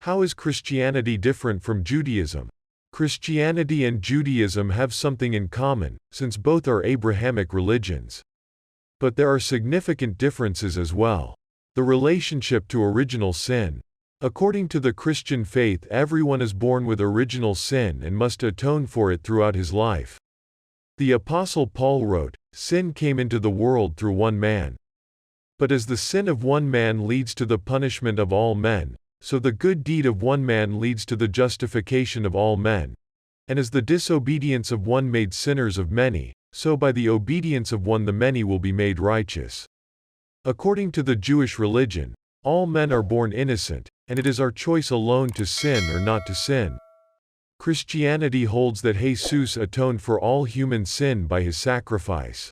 How is Christianity different from Judaism? Christianity and Judaism have something in common, since both are Abrahamic religions. But there are significant differences as well. The relationship to original sin. According to the Christian faith, everyone is born with original sin and must atone for it throughout his life. The Apostle Paul wrote, "Sin came into the world through one man. But as the sin of one man leads to the punishment of all men, so the good deed of one man leads to the justification of all men. And as the disobedience of one made sinners of many, so by the obedience of one the many will be made righteous." According to the Jewish religion, all men are born innocent, and it is our choice alone to sin or not to sin. Christianity holds that Jesus atoned for all human sin by his sacrifice.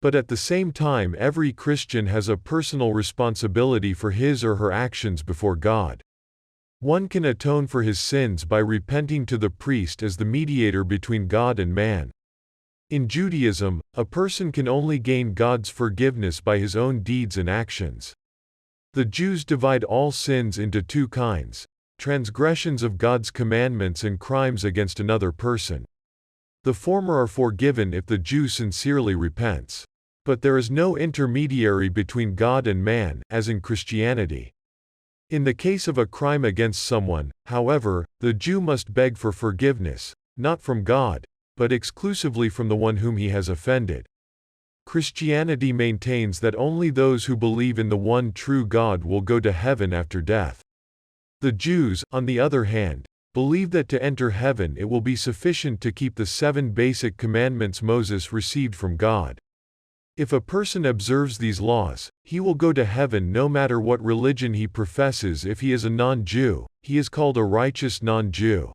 But at the same time, every Christian has a personal responsibility for his or her actions before God. One can atone for his sins by repenting to the priest as the mediator between God and man. In Judaism, a person can only gain God's forgiveness by his own deeds and actions. The Jews divide all sins into two kinds: transgressions of God's commandments and crimes against another person. The former are forgiven if the Jew sincerely repents. But there is no intermediary between God and man, as in Christianity. In the case of a crime against someone, however, the Jew must beg for forgiveness, not from God, but exclusively from the one whom he has offended. Christianity maintains that only those who believe in the one true God will go to heaven after death. The Jews, on the other hand, believe that to enter heaven it will be sufficient to keep the 7 basic commandments Moses received from God. If a person observes these laws, he will go to heaven no matter what religion he professes. If he is a non-Jew, he is called a righteous non-Jew.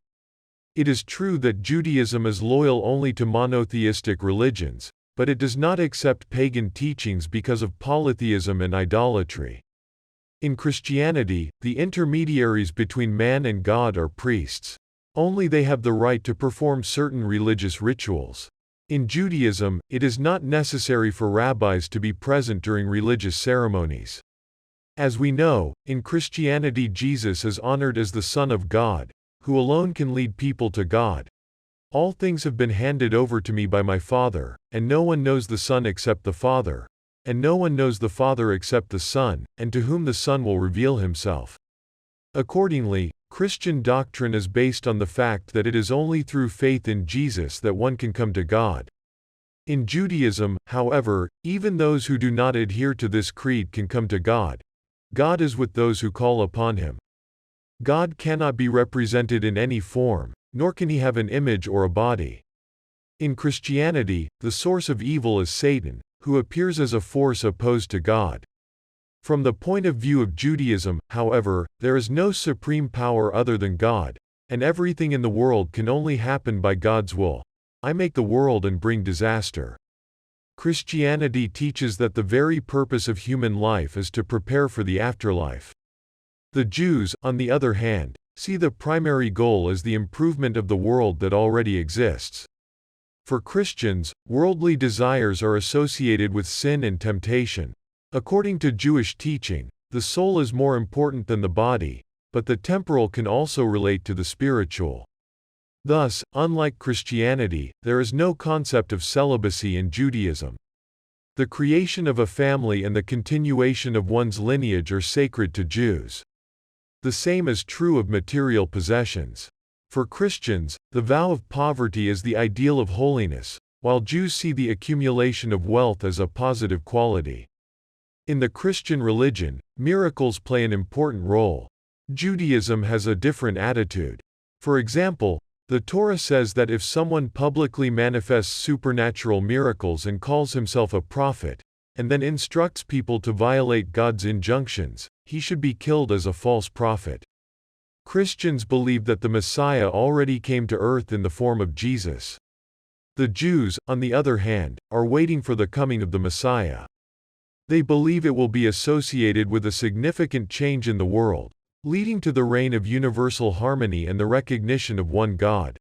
It is true that Judaism is loyal only to monotheistic religions, but it does not accept pagan teachings because of polytheism and idolatry. In Christianity, the intermediaries between man and God are priests. Only they have the right to perform certain religious rituals. In Judaism, it is not necessary for rabbis to be present during religious ceremonies. As we know, in Christianity Jesus is honored as the Son of God, who alone can lead people to God. "All things have been handed over to me by my Father, and no one knows the Son except the Father, and no one knows the Father except the Son, and to whom the Son will reveal himself." Accordingly, Christian doctrine is based on the fact that it is only through faith in Jesus that one can come to God. In Judaism, however, even those who do not adhere to this creed can come to God. God is with those who call upon him. God cannot be represented in any form, nor can he have an image or a body. In Christianity, the source of evil is Satan, who appears as a force opposed to God. From the point of view of Judaism, however, there is no supreme power other than God, and everything in the world can only happen by God's will. "I make the world and bring disaster." Christianity teaches that the very purpose of human life is to prepare for the afterlife. The Jews, on the other hand, see the primary goal as the improvement of the world that already exists. For Christians, worldly desires are associated with sin and temptation. According to Jewish teaching, the soul is more important than the body, but the temporal can also relate to the spiritual. Thus, unlike Christianity, there is no concept of celibacy in Judaism. The creation of a family and the continuation of one's lineage are sacred to Jews. The same is true of material possessions. For Christians, the vow of poverty is the ideal of holiness, while Jews see the accumulation of wealth as a positive quality. In the Christian religion, miracles play an important role. Judaism has a different attitude. For example, the Torah says that if someone publicly manifests supernatural miracles and calls himself a prophet, and then instructs people to violate God's injunctions, he should be killed as a false prophet. Christians believe that the Messiah already came to earth in the form of Jesus. The Jews, on the other hand, are waiting for the coming of the Messiah. They believe it will be associated with a significant change in the world, leading to the reign of universal harmony and the recognition of one God.